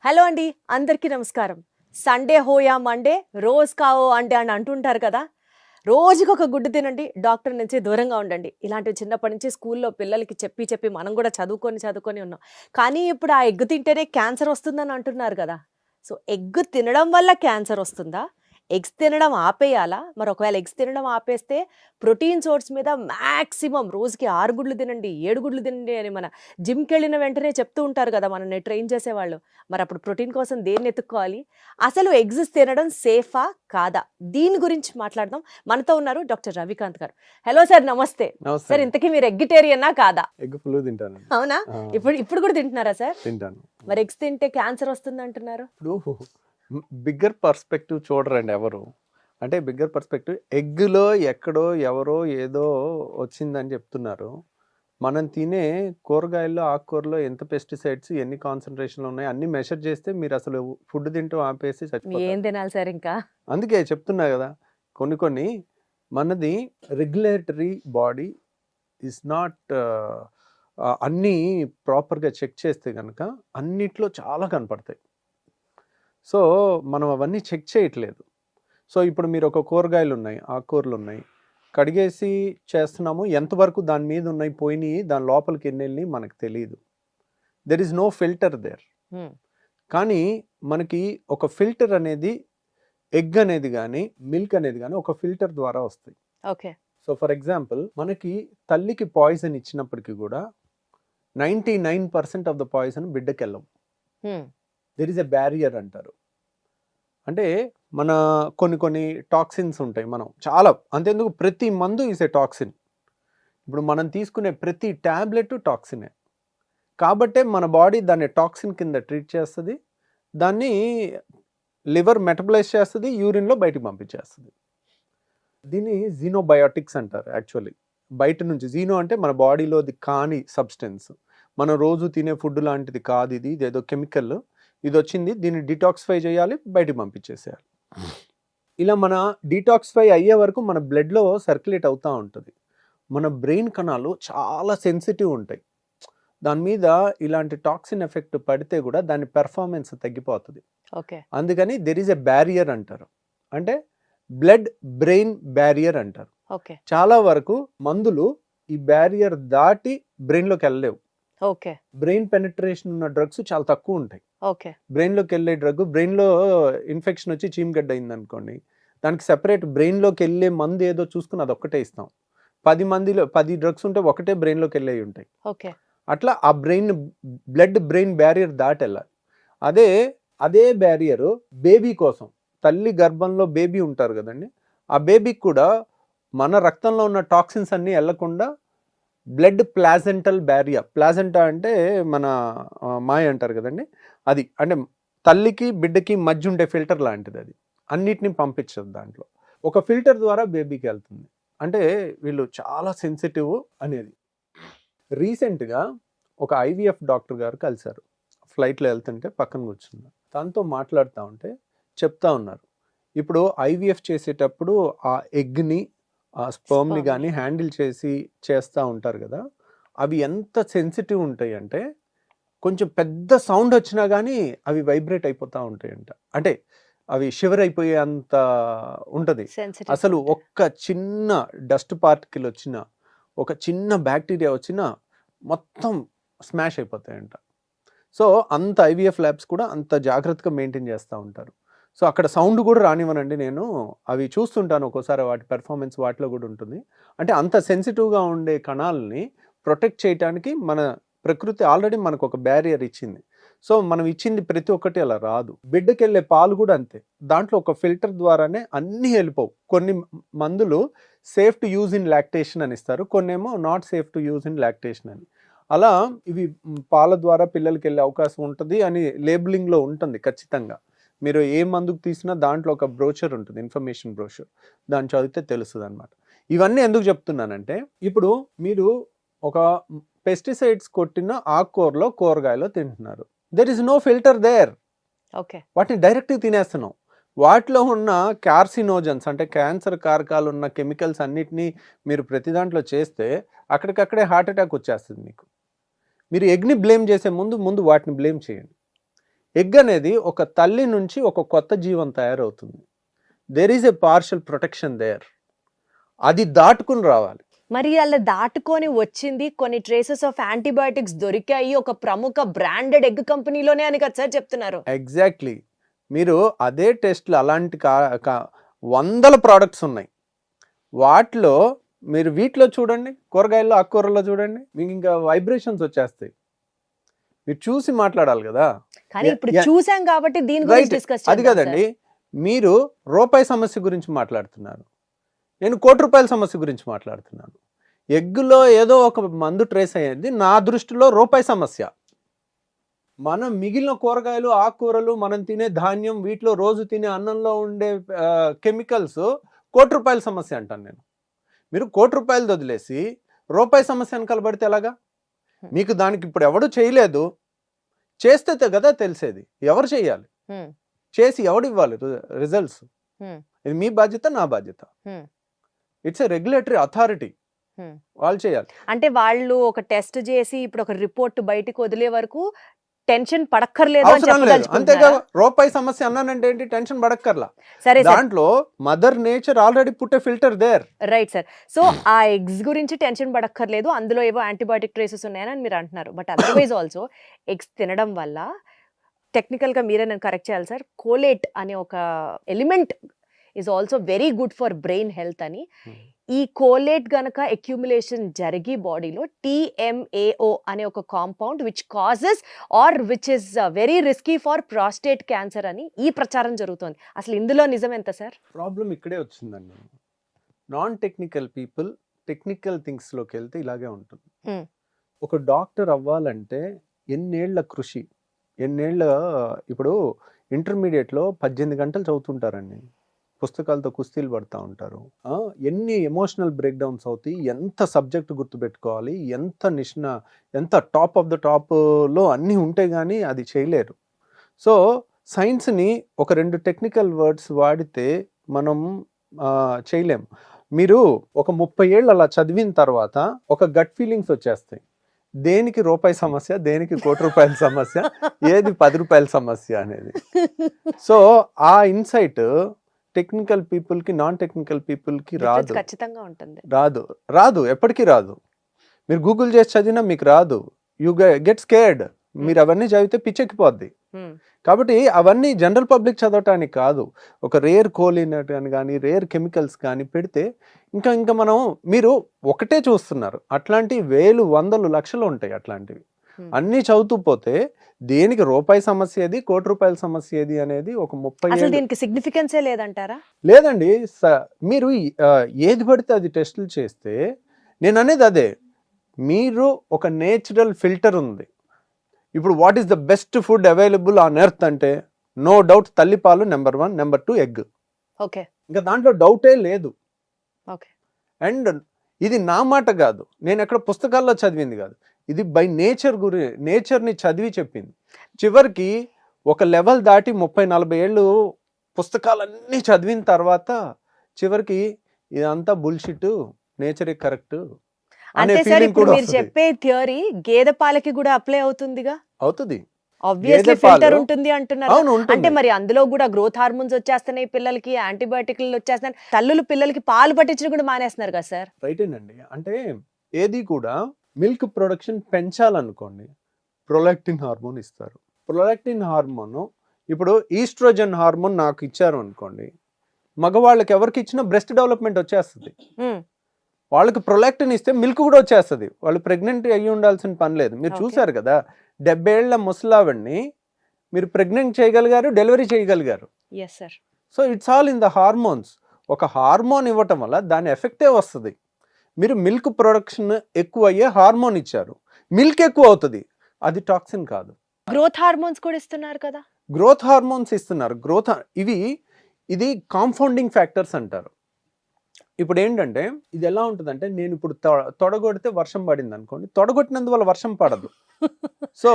Hello అండి, అందరికీ నమస్కారం. సండే హోయా మండే, రోజ్ కావో అండే అని అంటుంటారు కదా. రోజుకొక గుడ్డు తినండి, డాక్టర్ నుంచి దూరంగా ఉండండి. ఇలాంటివి చిన్నప్పటి నుంచి స్కూల్లో పిల్లలకి చెప్పి చెప్పి మనం కూడా చదువుకొని ఉన్నాం. కానీ ఇప్పుడు ఆ ఎగ్ తింటేనే క్యాన్సర్ వస్తుందని అంటున్నారు కదా. సో ఎగ్ తినడం వల్ల క్యాన్సర్ వస్తుందా? ఎగ్స్ తినడం ఆపేయాలా? మరి ఒకవేళ ఎగ్స్ తినడం ఆపేస్తే ప్రోటీన్ సోర్స్ మీద మ్యాక్సిమం రోజుకి 6 గుడ్లు తినండి, 7 గుడ్లు తినండి అని మన జిమ్‌కెళ్ళిన వెంటనే చెప్తూ ఉంటారు కదా మనల్ని ట్రైన్ చేసేవాళ్ళు. మరప్పుడు ప్రోటీన్ కోసం దేన్ని ఎతుక్కోవాలి? అసలు ఎగ్స్ తినడం సేఫా? కాదా? దీని గురించి మాట్లాడదాం. మనతో ఉన్నారు డాక్టర్ రవికాంత్ గారు. హలో సార్, నమస్తే. నమస్తే సార్, అండి. ఇంతకీ మీరు ఎగ్గిటేరియనా కాదా? ఎగ్ ఫుల్ తింటాను. అవునా? ఇప్పుడు కూడా తింటున్నారా సార్? తింటాను. మరి ఎగ్స్ తింటే క్యాన్సర్ వస్తుందంటున్నారు. ఇప్పుడు బిగ్గర్ పర్స్పెక్టివ్ చూడరండి ఎవరు. అంటే బిగ్గర్ పర్స్పెక్టివ్ ఎగ్లో ఎక్కడో ఎవరో ఏదో వచ్చిందని చెప్తున్నారు. మనం తినే కూరగాయల్లో ఆకుకూరలో ఎంత పెస్టిసైడ్స్ ఎన్ని కాన్సన్ట్రేషన్లు ఉన్నాయి అన్ని మెషర్ చేస్తే మీరు అసలు ఫుడ్ తింటూ ఆపేసి ఏం చచ్చిపోతారు. తినాలి సార్ ఇంకా? అందుకే చెప్తున్నా కదా, కొన్ని మనది రెగ్యులేటరీ బాడీ ఈజ్ నాట్ అన్నీ ప్రాపర్గా చెక్ చేస్తే కనుక అన్నిట్లో చాలా కనపడతాయి. సో మనం అవన్నీ చెక్ చేయట్లేదు. సో ఇప్పుడు మీరు ఒక కూరగాయలు ఉన్నాయి, ఆకుకూరలు ఉన్నాయి, కడిగేసి చేస్తున్నాము. ఎంతవరకు దాని మీద ఉన్నాయి పోయినాయి, దాని లోపలికి ఎన్ని వెళ్ళి మనకు తెలియదు. There is no filter there. కానీ మనకి ఒక ఫిల్టర్ అనేది ఎగ్ అనేది కానీ మిల్క్ అనేది కానీ ఒక ఫిల్టర్ ద్వారా వస్తాయి. ఓకే. సో ఫర్ ఎగ్జాంపుల్ మనకి తల్లికి పాయిజన్ ఇచ్చినప్పటికీ కూడా 99% ఆఫ్ ద పాయిజన్ బిడ్డకి వెళ్ళం. దెర్ ఈజ్ ఎ బ్యారియర్ అంటారు. అంటే మన కొన్ని టాక్సిన్స్ ఉంటాయి. మనం చాలా అంతేందుకు ప్రతి మందు ఈజ్ ఏ టాక్సిన్. ఇప్పుడు మనం తీసుకునే ప్రతి ట్యాబ్లెట్ టాక్సినే. కాబట్టే మన బాడీ దాన్ని టాక్సిన్ కింద ట్రీట్ చేస్తుంది. దాన్ని లివర్ మెటబలైజ్ చేస్తుంది, యూరిన్లో బయటికి పంపించేస్తుంది. దీన్ని జీనోబయోటిక్స్ అంటారు. యాక్చువల్లీ బయట నుంచి జీనో అంటే మన బాడీలోది కాని సబ్స్టెన్స్, మనం రోజు తినే ఫుడ్ లాంటిది కాదు, ఇది ఏదో కెమికల్, ఇది వచ్చింది, దీన్ని డిటాక్సిఫై చేయాలి, బయటికి పంపించేసేయాలి. ఇలా మన డిటాక్సిఫై అయ్యే వరకు మన బ్లడ్లో సర్క్యులేట్ అవుతూ ఉంటుంది. మన బ్రెయిన్ కణాలు చాలా సెన్సిటివ్ ఉంటాయి. దాని మీద ఇలాంటి టాక్సిన్ ఎఫెక్ట్ పడితే కూడా దాని పెర్ఫార్మెన్స్ తగ్గిపోతుంది. ఓకే. అందుకని దెర్ ఈజ్ ఎ బ్యారియర్ అంటారు. అంటే బ్లడ్ బ్రెయిన్ బ్యారియర్ అంటారు. ఓకే. చాలా వరకు మందులు ఈ బ్యారియర్ దాటి బ్రెయిన్లోకి వెళ్ళలేవు. ఓకే. బ్రెయిన్ పెనిట్రేషన్ ఉన్న డ్రగ్స్ చాలా తక్కువ ఉంటాయి. ఓకే. బ్రెయిన్లోకి వెళ్ళే డ్రగ్, బ్రెయిన్లో ఇన్ఫెక్షన్ వచ్చి చీమగడ్డ అయింది అనుకోండి, దానికి సెపరేట్ బ్రెయిన్లోకి వెళ్ళే మందు ఏదో చూసుకుని అది ఒక్కటే ఇస్తాం. 10 డ్రగ్స్ ఉంటే ఒకటే బ్రెయిన్లోకి వెళ్ళేవి ఉంటాయి. ఓకే. అట్లా ఆ బ్లడ్ బ్రెయిన్ బ్యారియర్ దాటి వెళ్ళాలి. అదే బ్యారియర్ బేబీ కోసం, తల్లి గర్భంలో బేబీ ఉంటారు కదండి, ఆ బేబీకి కూడా మన రక్తంలో ఉన్న టాక్సిన్స్ అన్నీ వెళ్లకుండా బ్లడ్ ప్లాజెంటల్ బ్యారియర్, ప్లాజెంటా అంటే మన మాయ అంటారు కదండి, అది అంటే తల్లికి బిడ్డకి మధ్య ఉండే ఫిల్టర్ లాంటిది. అది అన్నిటిని పంపించదు దాంట్లో. ఒక ఫిల్టర్ ద్వారా బేబీకి వెళ్తుంది. అంటే వీళ్ళు చాలా సెన్సిటివ్ అనేది. రీసెంట్గా ఒక ఐవీఎఫ్ డాక్టర్ గారు కలిశారు. ఫ్లైట్లో వెళ్తుంటే పక్కన కూర్చున్నారు. తనతో మాట్లాడుతూ ఉంటే చెప్తా ఉన్నారు, ఇప్పుడు ఐవీఎఫ్ చేసేటప్పుడు ఆ ఎగ్ని, ఆ స్పర్మ్ని కానీ హ్యాండిల్ చేస్తూ ఉంటారు కదా, అవి ఎంత సెన్సిటివ్ ఉంటాయి అంటే కొంచెం పెద్ద సౌండ్ వచ్చినా కానీ అవి వైబ్రేట్ అయిపోతూ ఉంటాయంట. అంటే అవి షివర్ అయిపోయే అంత ఉంటుంది. అసలు ఒక్క చిన్న డస్ట్ పార్టికల్ వచ్చినా, ఒక చిన్న బ్యాక్టీరియా వచ్చినా మొత్తం స్మాష్ అయిపోతాయంట. సో అంత ఐవీఎఫ్ ల్యాబ్స్ కూడా అంత జాగ్రత్తగా మెయింటైన్ చేస్తూ ఉంటారు. సో అక్కడ సౌండ్ కూడా రానివ్వనండి నేను, అవి చూస్తుంటాను ఒక్కోసారి, వాటి పెర్ఫార్మెన్స్ వాటిలో కూడా ఉంటుంది. అంటే అంత సెన్సిటివ్గా ఉండే కణాలని ప్రొటెక్ట్ చేయడానికి మన ప్రకృతి ఆల్రెడీ మనకు ఒక బ్యారియర్ ఇచ్చింది. సో మనం ఇచ్చింది ప్రతి ఒక్కటి అలా రాదు. బిడ్డకి వెళ్ళే పాలు కూడా అంతే, దాంట్లో ఒక ఫిల్టర్ ద్వారానే అన్నీ వెళ్ళిపోవు. కొన్ని మందులు safe to use in lactation అని ఇస్తారు, కొన్నేమో not safe to use in lactation అని. అలా ఇవి పాల ద్వారా పిల్లలకి వెళ్ళే అవకాశం ఉంటుంది అని లేబులింగ్లో ఉంటుంది ఖచ్చితంగా. మీరు ఏ మందుకు తీసినా దాంట్లో ఒక బ్రోచర్ ఉంటుంది, ఇన్ఫర్మేషన్ బ్రోచర్, దాన్ని చదివితే తెలుస్తుంది అనమాట. ఇవన్నీ ఎందుకు చెప్తున్నానంటే, ఇప్పుడు మీరు ఒక పెస్టిసైడ్స్ కొట్టిన ఆకుకూరలో కూరగాయలో తింటున్నారు, there is no filter there. Okay. వాటిని డైరెక్ట్గా తినేస్తున్నాం. వాటిలో ఉన్న కార్సినోజన్స్ అంటే క్యాన్సర్ కారకాలు ఉన్న కెమికల్స్ అన్నిటినీ మీరు ప్రతి దాంట్లో చేస్తే అక్కడికక్కడే హార్ట్ అటాక్ వచ్చేస్తుంది మీకు. మీరు ఎగ్ని బ్లేమ్ చేసే ముందు వాటిని బ్లేమ్ చేయండి. ఎగ్ అనేది ఒక తల్లి నుంచి ఒక కొత్త జీవం తయారవుతుంది. There is a partial protection there. అది దాటుకుని రావాలి. మరి అలా దాటుకొని వచ్చింది కొన్ని ట్రేసెస్ ఆఫ్ యాంటీబయాటిక్స్ దొరికాయి ఒక ప్రముఖ బ్రాండెడ్ ఎగ్ కంపెనీలోనే అని కదా సార్ చెప్తున్నారు. ఎగ్జాక్ట్లీ. మీరు అదే టెస్ట్లు అలాంటి వందల ప్రోడక్ట్స్ ఉన్నాయి. వాటిలో మీరు వీటిలో చూడండి, కూరగాయల్లో ఆకుకూరల్లో చూడండి, మీకు ఇంకా వైబ్రేషన్స్ వచ్చేస్తాయి. మీరు చూసి మాట్లాడాలి కదా. కానీ ఇప్పుడు చూసాం కాబట్టి దీని గురించి డిస్కస్ అది కదండి. మీరు రూపాయి సమస్య గురించి మాట్లాడుతున్నారు, నేను ₹1,00,00,000 సమస్య గురించి మాట్లాడుతున్నాను. ఎగ్గులో ఏదో ఒక మందు ట్రేస్ అయ్యేది నా దృష్టిలో రూపాయి సమస్య. మనం మిగిలిన కూరగాయలు ఆకుకూరలు మనం తినే ధాన్యం వీటిలో రోజు తినే అన్నంలో ఉండే కెమికల్స్ ₹1,00,00,000 సమస్య అంటాను నేను. మీరు ₹1,00,00,000 వదిలేసి రూపాయి సమస్య అని కలబడితే ఎలాగా? మీకు దానికి ఇప్పుడు ఎవడు చేయలేదు, చేస్తే కదా తెలిసేది. ఎవరు చేయాలి, చేసి ఎవడు ఇవ్వాలి రిజల్ట్స్? ఇది మీ బాధ్యత, నా బాధ్యత. ఇట్స్ ఎ రెగ్యులేటరీ అథారిటీ, వాళ్ళు చేయాలి. అంటే వాళ్ళు ఒక టెస్ట్ చేసి ఇప్పుడు ఒక రిపోర్ట్ బయటకు వదిలే వరకు టెన్షన్ పడక్కర్లేదు అని లేదు. అంతేగా రూపాయి సమస్య అన్నానంటే ఏంటి, టెన్షన్ పడక్కర్లా. సరే దాంట్లో mother nature already put a filter there. Right sir. So ఆ ఎగ్స్ గురించి టెన్షన్ పడక్కర్లేదు, అందులో ఏవో యాంటీబయాటిక్ ట్రేసెస్ ఉన్నాయని మీరు అంటున్నారు. బట్ అదర్వైజ్ ఆల్సో ఎగ్స్ తినడం వల్ల టెక్నికల్ గా మీరే నేను కరెక్ట్ చేయాలి సార్, కోలేట్ అనే ఒక element is also very good for brain health అని. ఈ కోలేట్ గనక అక్యుములేషన్ జరిగి బాడీలో TMAO అనే ఒక compound which causes or which is very risky for prostate cancer అని ఈ ప్రచారం జరుగుతుంది. అసలు ఇందులో నిజం ఎంత సార్? ప్రాబ్లం ఇక్కడే వచ్చిందండి. Non technical people technical things లోకి వెళ్తే ఇలాగే ఉంటుంది. ఒక డాక్టర్ అవ్వాలంటే ఎన్నేళ్ల కృషి, ఎన్నేళ్ల, ఇప్పుడు ఇంటర్మీడియట్లో 18 గంటలు చదువుతుంటారండి, పుస్తకాలతో కుస్తీలు పడుతూ ఉంటారు. ఎన్ని ఎమోషనల్ బ్రేక్ డౌన్స్ అవుతాయి, ఎంత సబ్జెక్ట్ గుర్తుపెట్టుకోవాలి, ఎంత టాప్ ఆఫ్ ద టాప్లో అన్నీ ఉంటే కానీ అది చేయలేరు. సో సైన్స్ని ఒక 2 టెక్నికల్ వర్డ్స్ వాడితే మనం చేయలేం. మీరు ఒక 30 ఏళ్ళు అలా చదివిన తర్వాత ఒక గట్ ఫీలింగ్స్ వచ్చేస్తాయి. దేనికి రూపాయి సమస్య, దేనికి ₹1,00,00,000 సమస్య, ఏది ₹10 సమస్య అనేది. సో ఆ ఇన్సైట్ టెక్నికల్ పీపుల్ కి నాన్ టెక్నికల్ పీపుల్ కి రాదు, ఖచ్చితంగా ఉంటుంది. రాదు ఎప్పటికీ రాదు. మీరు గూగుల్ చేసి చదివినా మీకు రాదు. You get scared. మీరు అవన్నీ చదివితే పిచ్చెక్కిపోద్ది. కాబట్టి అవన్నీ జనరల్ పబ్లిక్ చదవటానికి కాదు. ఒక రేర్ కోలినట్ అని కానీ రేర్ కెమికల్స్ కానీ పెడితే ఇంకా మీరు ఒకటే చూస్తున్నారు. అట్లాంటి వేలు వందలు లక్షలు ఉంటాయి అట్లాంటివి. అన్నీ చదువుతూ పోతే దేనికి రూపాయి సమస్య ఏది, ₹1,00,00,000 సమస్య ఏది అనేది ఒక 30 దీనికి సిగ్నిఫికెన్సే లేదంటారా? లేదండి. మీరు ఏది పడితే అది టెస్టులు చేస్తే, నేను అనేది అదే, మీరు ఒక నేచురల్ ఫిల్టర్ ఉంది. ఇప్పుడు what is the best food available on earth అంటే నో డౌట్ తల్లిపాలు నెంబర్ 1, నెంబర్ 2 ఎగ్. ఓకే, ఇంకా దాంట్లో డౌటే లేదు. ఓకే. అండ్ ఇది నా మాట కాదు, నేను ఎక్కడ పుస్తకాల్లో చదివింది కాదు, ఇది బై నేచర్ని చదివి చెప్పింది. చివరికి ఒక లెవెల్ దాటి 30-40 ఏళ్ళు పుస్తకాలన్నీ చదివిన తర్వాత చివరికి ఇదంతా బుల్షిట్, నేచరే కరెక్ట్ అనే ఫీలింగ్ కూడా మీరు చెప్పే థియరీ గేదె పాలకి కూడా అప్లై అవుతుందిగా? అవుతుంది. ఆబ్వియస్లీ ఫిల్టర్ ఉంటుంది అంటున్నారు. అంటే మరి అందులో కూడా గ్రోత్ హార్మోన్స్ వచ్చేస్తున్నాయి పిల్లలకి, యాంటీబయాటిక్లు వచ్చేస్తున్నాయి. తల్లులు పిల్లలకి పాలు పట్టించడం కూడా మానేస్తున్నారు కదా సార్? రైటేనండి. అంటే ఏది కూడా మిల్క్ ప్రొడక్షన్ పెంచాలనుకోండి, ప్రొలాక్టిన్ హార్మోన్ ఇస్తారు. ప్రొలాక్టిన్ హార్మోన్, ఇప్పుడు ఈస్ట్రోజన్ హార్మోన్ నాకు ఇచ్చారు అనుకోండి, మగవాళ్ళకి ఎవరికి ఇచ్చినా బ్రెస్ట్ డెవలప్మెంట్ వచ్చేస్తుంది. వాళ్ళకి ప్రొలాక్టిన్ ఇస్తే మిల్క్ కూడా వచ్చేస్తుంది. వాళ్ళు ప్రెగ్నెంట్ అయ్యి ఉండాల్సిన పని లేదు. మీరు చూసారు కదా, 70 ఏళ్ల ముసలావిడ్ని మీరు ప్రెగ్నెంట్ చేయగలిగారు, డెలివరీ చేయగలిగారు. So it's all in the hormones. ఒక హార్మోన్ ఇవ్వటం వల్ల దాని ఎఫెక్టే వస్తుంది. మీరు మిల్క్ ప్రొడక్షన్ ఎక్కువ అయ్యే హార్మోన్ ఇచ్చారు, మిల్క్ ఎక్కువ అవుతుంది, అది టాక్సిన్ కాదు. గ్రోత్ హార్మోన్స్ కూడా ఇస్తున్నారు కదా? గ్రోత్ హార్మోన్స్ ఇస్తున్నారు. ఇది కాంపౌండింగ్ ఫ్యాక్టర్స్ అంటారు. ఇప్పుడు ఏంటంటే ఇది ఎలా ఉంటుందంటే, నేను ఇప్పుడు తొడగొడితే వర్షం పడింది అనుకోండి, తొడగొట్టినందువల్ల వర్షం పడదు. సో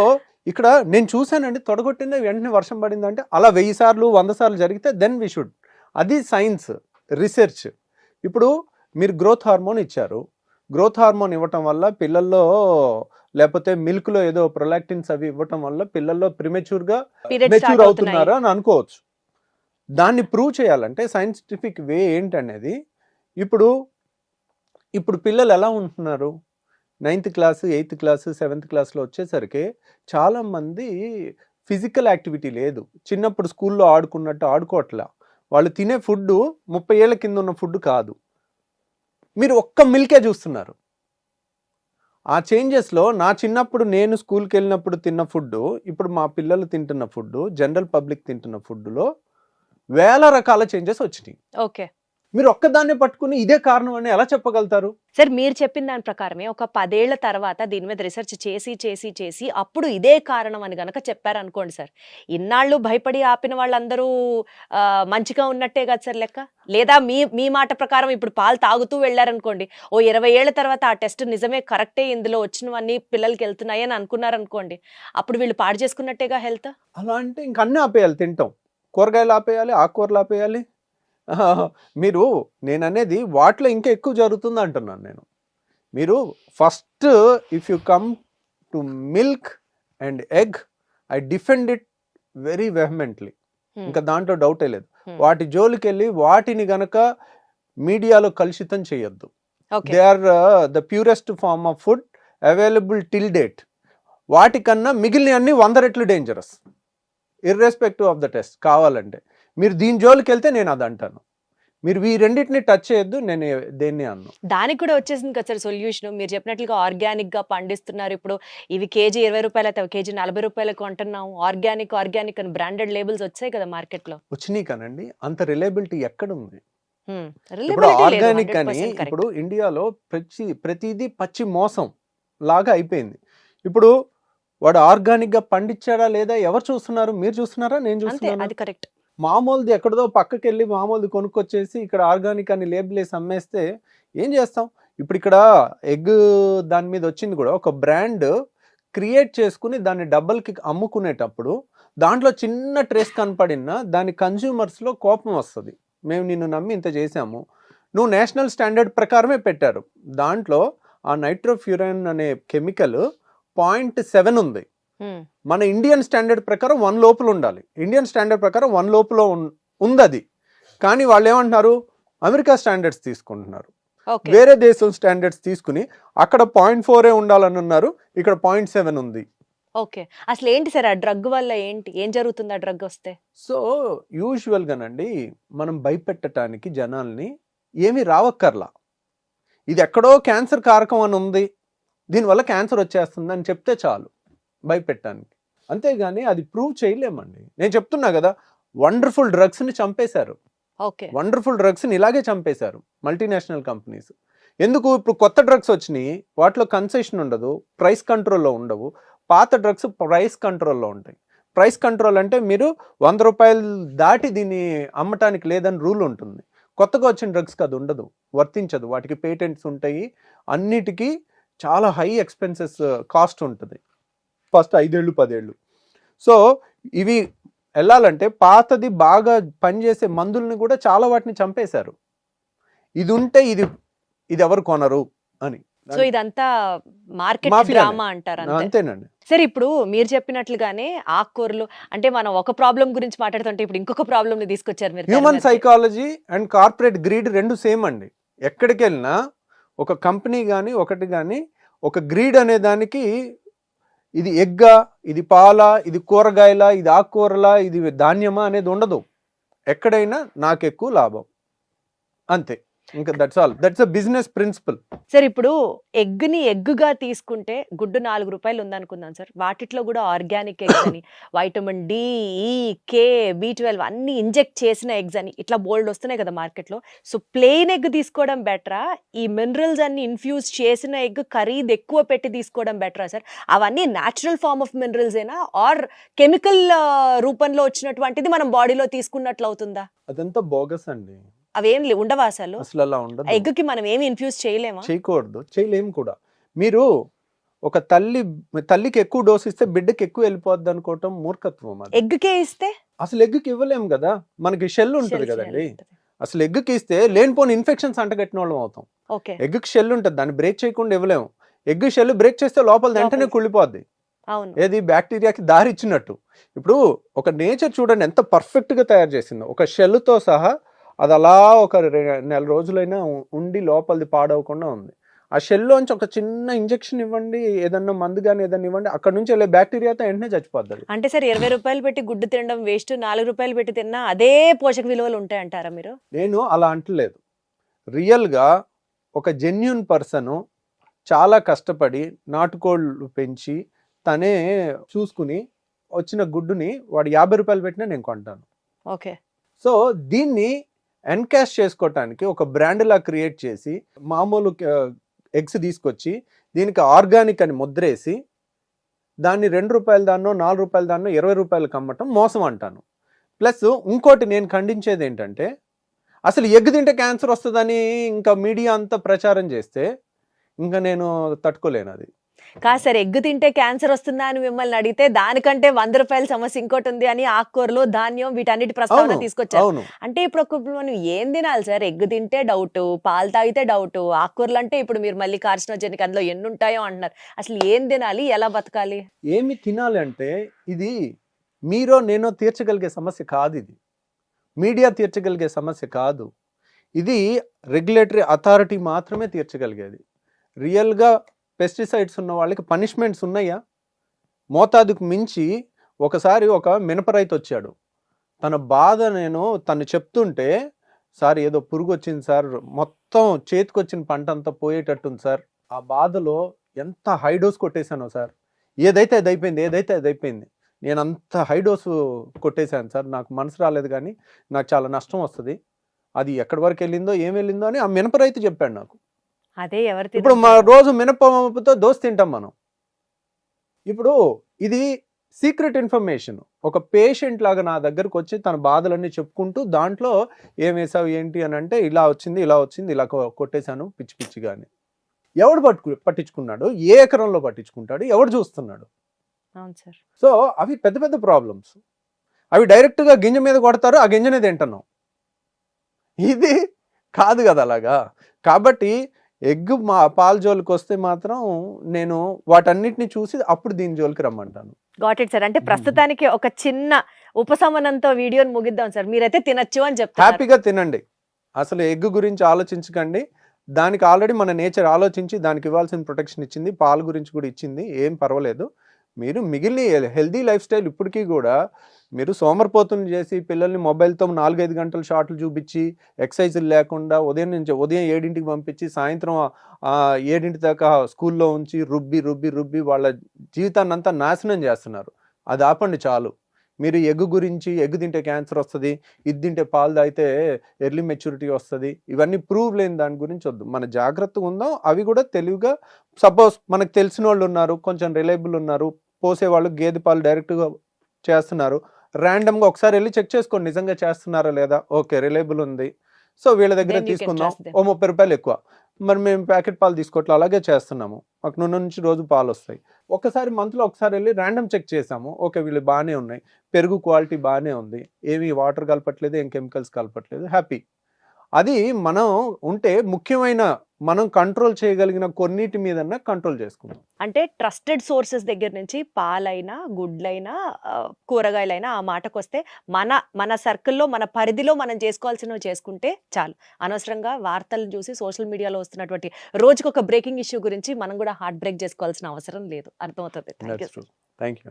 ఇక్కడ నేను చూసానండి, తొడగొట్టిందే వెంటనే వర్షం పడింది అంటే అలా 1000 సార్లు 100 సార్లు జరిగితే దెన్ వి షుడ్. అది సైన్స్, రీసెర్చ్. ఇప్పుడు మీరు గ్రోత్ హార్మోన్ ఇచ్చారు, గ్రోత్ హార్మోన్ ఇవ్వటం వల్ల పిల్లల్లో, లేకపోతే మిల్క్ లో ఏదో ప్రొలాక్టిన్స్ అవి ఇవ్వటం వల్ల పిల్లల్లో ప్రిమెచ్యూర్ గా Periods మెచ్యూర్ start అవుతున్నాయి. అవుతున్నారా అని అనుకోవచ్చు. దాన్ని ప్రూవ్ చేయాలంటే సైంటిఫిక్ వే ఏంటనేది ఇప్పుడు పిల్లలు ఎలా ఉంటున్నారు, 9th class 8th class 7th క్లాస్లో వచ్చేసరికి చాలా మంది ఫిజికల్ యాక్టివిటీ లేదు. చిన్నప్పుడు స్కూల్లో ఆడుకున్నట్టు ఆడుకోవట్లా. వాళ్ళు తినే ఫుడ్ 30 ఏళ్ల కింద ఉన్న ఫుడ్ కాదు. మీరు ఒక్క మిల్కే చూస్తున్నారు. ఆ చేంజెస్లో నా చిన్నప్పుడు నేను స్కూల్కి వెళ్ళినప్పుడు తిన్న ఫుడ్, ఇప్పుడు మా పిల్లలు తింటున్న ఫుడ్, జనరల్ పబ్లిక్ తింటున్న ఫుడ్లో వేల రకాల చేంజెస్ వచ్చినాయి. ఓకే మీరు ఒక్కదాన్నే పట్టుకుని ఇదే కారణం అని ఎలా చెప్పగలుగుతారు? సార్, మీరు చెప్పిన దాని ప్రకారమే ఒక 10 ఏళ్ల తర్వాత దీని మీద రీసెర్చ్ చేసి అప్పుడు ఇదే కారణం అని గనక చెప్పారనుకోండి సార్, ఇన్నాళ్ళు భయపడి ఆపిన వాళ్ళందరూ మంచిగా ఉన్నట్టే కదా సార్ లెక్క. లేదా మీ మాట ప్రకారం ఇప్పుడు పాలు తాగుతూ వెళ్ళారనుకోండి, ఓ 20 ఏళ్ల తర్వాత ఆ టెస్ట్ నిజమే కరెక్టే, ఇందులో వచ్చినవన్నీ పిల్లలకి వెళ్తున్నాయి అని అనుకున్నారనుకోండి, అప్పుడు వీళ్ళు పాడు చేసుకున్నట్టేగా హెల్త్. అలా అంటే ఇంక అన్నీ ఆపేయాలి. తింటాం, కూరగాయలు ఆపేయాలి, ఆకుకూరలు ఆపేయాలి. మీరు నేను అనేది వాటిలో ఇంకా ఎక్కువ జరుగుతుంది అంటున్నాను నేను. మీరు first if you come to milk and egg, I defend it very vehemently. ఇంకా దాంట్లో డౌటే లేదు. వాటి జోలికి వెళ్ళి వాటిని గనక మీడియాలో కలుషితం చేయొద్దు. They are the purest form of food available till date. వాటికన్నా మిగిలిన అన్ని 100 రెట్లు dangerous, irrespective of the test. కావాలంటే మీరు దీని జోలికి వెళ్తే నేను అది అంటాను. మీరు ఈ రెండింటిని టచ్ చేయొద్దు, నేను దేన్ని అన్నాను. దానికి కూడా వచ్చేసింది కదా సార్ సొల్యూషన్. మీరు చెప్పినట్లుగా ఆర్గానిక్ గా పండిస్తున్నారు. ఇప్పుడు ఇవి కేజీ 20 రూపాయలు అయితే కేజీ 40 రూపాయలకు కొంటున్నాం. ఆర్గానిక్ అని బ్రాండెడ్ లేబుల్స్ వచ్చాయి కదా మార్కెట్ లో. వచ్చినాయి కానండి, అంత రిలయబిలిటీ ఎక్కడ ఉంది? ఇప్పుడు Reliability లేదు, ఆర్గానిక్ అని 100% correct. ఇప్పుడు ఇండియాలో ప్రతిదీ పచ్చి మోసం లాగా అయిపోయింది. ఇప్పుడు వాడు ఆర్గానిక్ గా పండించాడా లేదా ఎవరు చూస్తున్నారు? మీరు చూస్తున్నారా, నేను అంతే, చూస్తున్నాను? అది కరెక్ట్. మామూలుది ఎక్కడదో పక్కకి వెళ్ళి మామూలుది కొనుక్కొచ్చేసి ఇక్కడ ఆర్గానిక్ అని లేబుల్ వేసి అమ్మేస్తే ఏం చేస్తాం? ఇప్పుడు ఇక్కడ ఎగ్ దాని మీద వచ్చింది కూడా, ఒక బ్రాండ్ క్రియేట్ చేసుకుని దాన్ని డబ్బులకి అమ్ముకునేటప్పుడు దాంట్లో చిన్న ట్రేస్ కనపడినా దాని కన్జ్యూమర్స్లో కోపం వస్తుంది. మేము నిన్ను నమ్మి ఇంత చేసాము, నువ్వు నేషనల్ స్టాండర్డ్ ప్రకారమే పెట్టారు, దాంట్లో ఆ నైట్రోఫ్యూరాన్ అనే కెమికల్ 0.7 ఉంది. మన ఇండియన్ స్టాండర్డ్ ప్రకారం 1 లోపల ఉండాలి. ఇండియన్ స్టాండర్డ్ ప్రకారం 1 లోపల ఉంది అది. కానీ వాళ్ళు ఏమంటున్నారు? అమెరికా స్టాండర్డ్స్ తీసుకుంటున్నారు, వేరే దేశం స్టాండర్డ్స్ తీసుకుని అక్కడ 0.4 ఉండాలని ఉన్నారు, ఇక్కడ 0.7 ఉంది. ఓకే, అసలు ఏంటి సార్ ఆ డ్రగ్ వల్ల ఏం జరుగుతుంది ఆ డ్రగ్ వస్తే? సో యూజువల్గానండి మనం భయపెట్టడానికి జనాల్ని ఏమీ రావక్కర్లా. ఇది ఎక్కడో క్యాన్సర్ కారకం అని ఉంది, దీనివల్ల క్యాన్సర్ వచ్చేస్తుంది అని చెప్తే చాలు భయపెట్టడానికి. అంతేగాని అది ప్రూవ్ చేయలేమండి. నేను చెప్తున్నా కదా, వండర్ఫుల్ డ్రగ్స్ని చంపేశారు. వండర్ఫుల్ డ్రగ్స్ని ఇలాగే చంపేశారు మల్టీనేషనల్ కంపెనీస్. ఎందుకు? ఇప్పుడు కొత్త డ్రగ్స్ వచ్చినాయి, వాటిలో కన్సెషన్ ఉండదు, ప్రైస్ కంట్రోల్లో ఉండవు. పాత డ్రగ్స్ ప్రైస్ కంట్రోల్లో ఉంటాయి. ప్రైస్ కంట్రోల్ అంటే మీరు 100 రూపాయలు దాటి దీన్ని అమ్మటానికి లేదని రూల్ ఉంటుంది. కొత్తగా వచ్చిన డ్రగ్స్కి అది ఉండదు, వర్తించదు. వాటికి పేటెంట్స్ ఉంటాయి, అన్నిటికీ చాలా హై ఎక్స్పెన్సెస్ కాస్ట్ ఉంటుంది ఫస్ట్ 5 ఏళ్ళు 10 ఏళ్ళు. సో ఇవి వెళ్ళాలంటే పాతది బాగా పనిచేసే మందుల్ని కూడా చాలా వాటిని చంపేశారు. ఇది ఉంటే ఇది ఎవరు కొనరు అని. సో ఇదంతా మార్కెట్ డ్రామా అంటారు. అంతేనండి. సరే, ఇప్పుడు మీరు చెప్పినట్లుగానే ఆకుకూరలు అంటే మనం ఒక ప్రాబ్లం గురించి మాట్లాడుతుంటే ఇప్పుడు ఇంకొక ప్రాబ్లం ని తీసుకొచ్చారు మీరు. Human psychology and corporate greed రెండు సేమ్ అండి. ఎక్కడికి వెళ్ళినా ఒక కంపెనీ కానీ ఒకటి కానీ ఒక గ్రీడ్ అనే దానికి ఇది ఎగ్గా, ఇది పాల, ఇది కూరగాయల, ఇది ఆకుకూరలా, ఇది ధాన్యమా అనేది ఉండదు. ఎక్కడైనా నాకు ఎక్కువ లాభం, అంతే. ఇంకా that's all. That's a business principle. Sir, ఇప్పుడు ఎగ్ని ఎగ్గుగా తీసుకుంటే గుడ్డు 4 రూపాయలు ఉందనుకుందాం సార్, వాటిట్లో కూడా ఆర్గానిక్ ఎగ్స్ అని, వైటమిన్ డి, ఈ, కే, B12 అన్ని ఇంజెక్ట్ చేసిన ఎగ్స్ అని ఇట్లా బోల్డ్ వస్తున్నాయి కదా మార్కెట్లో. సో ప్లెయిన్ ఎగ్ తీసుకోవడం బెటరా, ఈ మినరల్స్ అన్ని ఇన్ఫ్యూజ్ చేసిన ఎగ్ ఖరీదు ఎక్కువ పెట్టి తీసుకోవడం బెటరా సార్? అవన్నీ న్యాచురల్ ఫార్మ్ ఆఫ్ మినరల్స్ ఏనా, ఆర్ కెమికల్ రూపంలో వచ్చినటువంటిది మనం బాడీలో తీసుకున్నట్లు అవుతుందా? అదంతా బోగస్ అండి. అవేం ఉండవా అసలు? అసలు అలా ఉండదు. ఎగ్కి మనం ఏమి ఇన్ఫ్యూజ్ చేయలేమా? చేయకూడదు, చేయలేము కూడా. మీరు ఒక తల్లికి ఎక్కువ డోస్ ఇస్తే బిడ్డకి ఎక్కువ వెళ్ళిపోద్ది అనుకోవటం మూర్ఖత్వం. అది ఎగ్కే ఇస్తే అసలు ఎగ్కి ఇవ్వలేము కదా, మనకి షెల్ ఉంటుంది కదండి. అసలు ఎగ్కి ఇస్తే లేనిపోని ఇన్ఫెక్షన్స్ అంటగట్టిన వాళ్ళం అవుతాం. ఓకే. ఎగ్కి షెల్ ఉంటుంది, దాన్ని బ్రేక్ చేయకుండా ఇవ్వలేము. ఎగ్ షెల్ బ్రేక్ చేస్తే లోపల వెంటనే లోపలికి. కుళ్ళిపోద్ది. అవును. ఏది బ్యాక్టీరియాకి దారి ఇచ్చినట్టు. ఇప్పుడు ఒక నేచర్ చూడండి ఎంత పర్ఫెక్ట్గా తయారు చేసిందో, ఒక షెల్తో సహా అది అలా ఒక నెల రోజులైనా ఉండి లోపలిది పాడవకుండా ఉంది. ఆ షెల్లోంచి ఒక చిన్న ఇంజెక్షన్ ఇవ్వండి, ఏదన్నా మందు కానీ ఏదన్నా ఇవ్వండి, అక్కడ నుంచి వెళ్ళే బ్యాక్టీరియాతో వెంటనే చచ్చిపోద్ది. అంటే సార్ 20 రూపాయలు పెట్టి గుడ్డు తినడం వేస్ట్, 4 రూపాయలు పెట్టి తిన్నా అదే పోషక విలువలు ఉంటాయంటారా మీరు? నేను అలా అంటలేదు. రియల్గా ఒక జెన్యూన్ పర్సన్ చాలా కష్టపడి నాటుకోళ్ళు పెంచి తనే చూసుకుని వచ్చిన గుడ్డుని వాడు 50 రూపాయలు పెట్టినా నేను కొంటాను. ఓకే. సో దీన్ని ఎన్కాష్ చేసుకోవటానికి ఒక బ్రాండ్ లా క్రియేట్ చేసి మామూలు ఎగ్స్ తీసుకొచ్చి దీనికి ఆర్గానిక్ అని ముద్రేసి దాన్ని 2 రూపాయల దాన్నో 4 రూపాయల దాన్నో 20 రూపాయలకు అమ్మటం మోసం అంటాను. ప్లస్ ఇంకోటి నేను ఖండించేది ఏంటంటే, అసలు ఎగ్ తింటే క్యాన్సర్ వస్తుందని ఇంకా మీడియా అంతా ప్రచారం చేస్తే ఇంకా నేను తట్టుకోలేను. అది కాదు సార్, ఎగ్ తింటే క్యాన్సర్ వస్తుందా అని మిమ్మల్ని అడిగితే దానికంటే 100 రూపాయల సమస్య ఇంకోటి ఉంది అని ఆకుకూరలు, ధాన్యం వీటన్నిటి ప్రస్తావన తీసుకొచ్చారు. అవును. అంటే ఇప్పుడు మనం ఏం తినాలి సార్? ఎగ్ తింటే డౌట్, పాలు తాగితే డౌట్, ఆకుకూరలు అంటే ఇప్పుడు మీరు మళ్ళీ కార్సినోజెనిక్ అందులో ఎన్ని ఉంటాయో అంటున్నారు. అసలు ఏం తినాలి, ఎలా బతకాలి? ఏమి తినాలి అంటే ఇది మీరో నేనో తీర్చగలిగే సమస్య కాదు. ఇది మీడియా తీర్చగలిగే సమస్య కాదు. ఇది రెగ్యులేటరీ అథారిటీ మాత్రమే తీర్చగలిగేది. రియల్గా పెస్టిసైడ్స్ ఉన్న వాళ్ళకి పనిష్మెంట్స్ ఉన్నాయా? మోతాదుకు మించి ఒకసారి ఒక మినప రైతు వచ్చాడు, తన బాధ తను చెప్తుంటే, సార్ ఏదో పురుగు వచ్చింది సార్, మొత్తం చేతికొచ్చిన పంట అంతా పోయేటట్టుంది సార్, ఆ బాధలో ఎంత హై డోస్ కొట్టేశానో సార్, ఏదైతే అది అయిపోయింది, నేను అంత హై డోసు కొట్టేశాను సార్, నాకు మనసు రాలేదు కానీ నాకు చాలా నష్టం వస్తుంది, అది ఎక్కడి వరకు వెళ్ళిందో ఏం వెళ్ళిందో అని ఆ మినప రైతు చెప్పాడు నాకు. అదే ఎవరు ఇప్పుడు మా రోజు మినపప్పుతో దోశ తింటాం మనం. ఇప్పుడు ఇది సీక్రెట్ ఇన్ఫర్మేషన్. ఒక పేషెంట్ లాగా నా దగ్గరకు వచ్చి తన బాధలన్నీ చెప్పుకుంటూ దాంట్లో ఏం వేసావు ఏంటి అని అంటే, ఇలా వచ్చింది ఇలా కొట్టేశాను పిచ్చి పిచ్చిగా అని. ఎవడు పట్టించుకున్నాడు? ఏ ఎకరంలో పట్టించుకుంటాడు? ఎవడు చూస్తున్నాడు? అవును సార్. సో అవి పెద్ద పెద్ద ప్రాబ్లమ్స్. అవి డైరెక్ట్గా గింజ మీద కొడతారు, ఆ గింజనే తింటున్నాం. ఇది కాదు కదా అలాగా. కాబట్టి ఎగ్ పాల జోలికి వస్తే మాత్రం నేను వాటన్నిటిని చూసి అప్పుడు దీని జోలికి రమ్మంటాను. Got it sir. అంటే ప్రస్తుతానికి ఒక చిన్న ఉపశమనంతో వీడియోని ముగిద్దాం సార్. మీరైతే తినచ్చు అని చెప్తారు. హ్యాపీగా తినండి. అసలు ఎగ్ గురించి ఆలోచించకండి. దానికి ఆల్రెడీ మన నేచర్ ఆలోచించి దానికి ఇవ్వాల్సిన ప్రొటెక్షన్ ఇచ్చింది, పాల గురించి కూడా ఇచ్చింది, ఏం పర్వాలేదు. మీరు మిగిలిన హెల్దీ లైఫ్ స్టైల్ ఇప్పటికీ కూడా మీరు సోమరిపోతులు చేసి పిల్లల్ని మొబైల్తో 4-5 గంటలు షార్ట్లు చూపించి ఎక్సర్సైజులు లేకుండా ఉదయం 7ంటికి పంపించి సాయంత్రం 7 దాకా స్కూల్లో ఉంచి రుబ్బి వాళ్ళ జీవితాన్ని అంతా నాశనం చేస్తున్నారు. అది ఆపండి చాలు. మీరు ఎగ్ గురించి, ఎగ్ తింటే క్యాన్సర్ వస్తుంది, ఇది తింటే పాలు తాగితే ఎర్లీ మెచ్యూరిటీ వస్తుంది, ఇవన్నీ ప్రూవ్ లేని దాని గురించి వద్దు. మన జాగ్రత్తగా ఉందాం. అవి కూడా తెలివిగా, సపోజ్ మనకు తెలిసిన వాళ్ళు ఉన్నారు, కొంచెం రిలయబుల్ ఉన్నారు, పోసేవాళ్ళు గేదె పాలు డైరెక్ట్గా చేస్తున్నారు, ర్యాండమ్గా ఒకసారి వెళ్ళి చెక్ చేసుకోండి నిజంగా చేస్తున్నారా లేదా. ఓకే రిలయబుల్ ఉంది, సో వీళ్ళ దగ్గర తీసుకుందాం, ఓ 30 రూపాయలు ఎక్కువ. మరి మేము ప్యాకెట్ పాలు తీసుకోవట్లే, అలాగే చేస్తున్నాము, మాకు నుంచి రోజు పాలు వస్తాయి. ఒకసారి మంత్లో ఒకసారి వెళ్ళి ర్యాండమ్ చెక్ చేసాము, ఓకే వీళ్ళు బాగానే ఉన్నాయి, పెరుగు క్వాలిటీ బాగానే ఉంది, ఏమి వాటర్ కలపట్లేదు, ఏం కెమికల్స్ కలపట్లేదు, హ్యాపీ. అది మనం ఉంటే ముఖ్యమైన మనం కంట్రోల్ చేయగలిగిన కొన్నిటి మీద కంట్రోల్ చేసుకుందాం. అంటే ట్రస్టెడ్ సోర్సెస్ దగ్గర నుంచి పాలైనా, గుడ్లైనా, కూరగాయలైనా ఆ మాటకు వస్తే మన సర్కిల్లో, మన పరిధిలో మనం చేసుకోవాల్సినవి చేసుకుంటే చాలు. అనవసరంగా వార్తలు చూసి సోషల్ మీడియాలో వస్తున్నటువంటి రోజుకొక బ్రేకింగ్ ఇష్యూ గురించి మనం కూడా హార్ట్ బ్రేక్ చేసుకోవాల్సిన అవసరం లేదు. అర్థమవుతుంది. Thank you.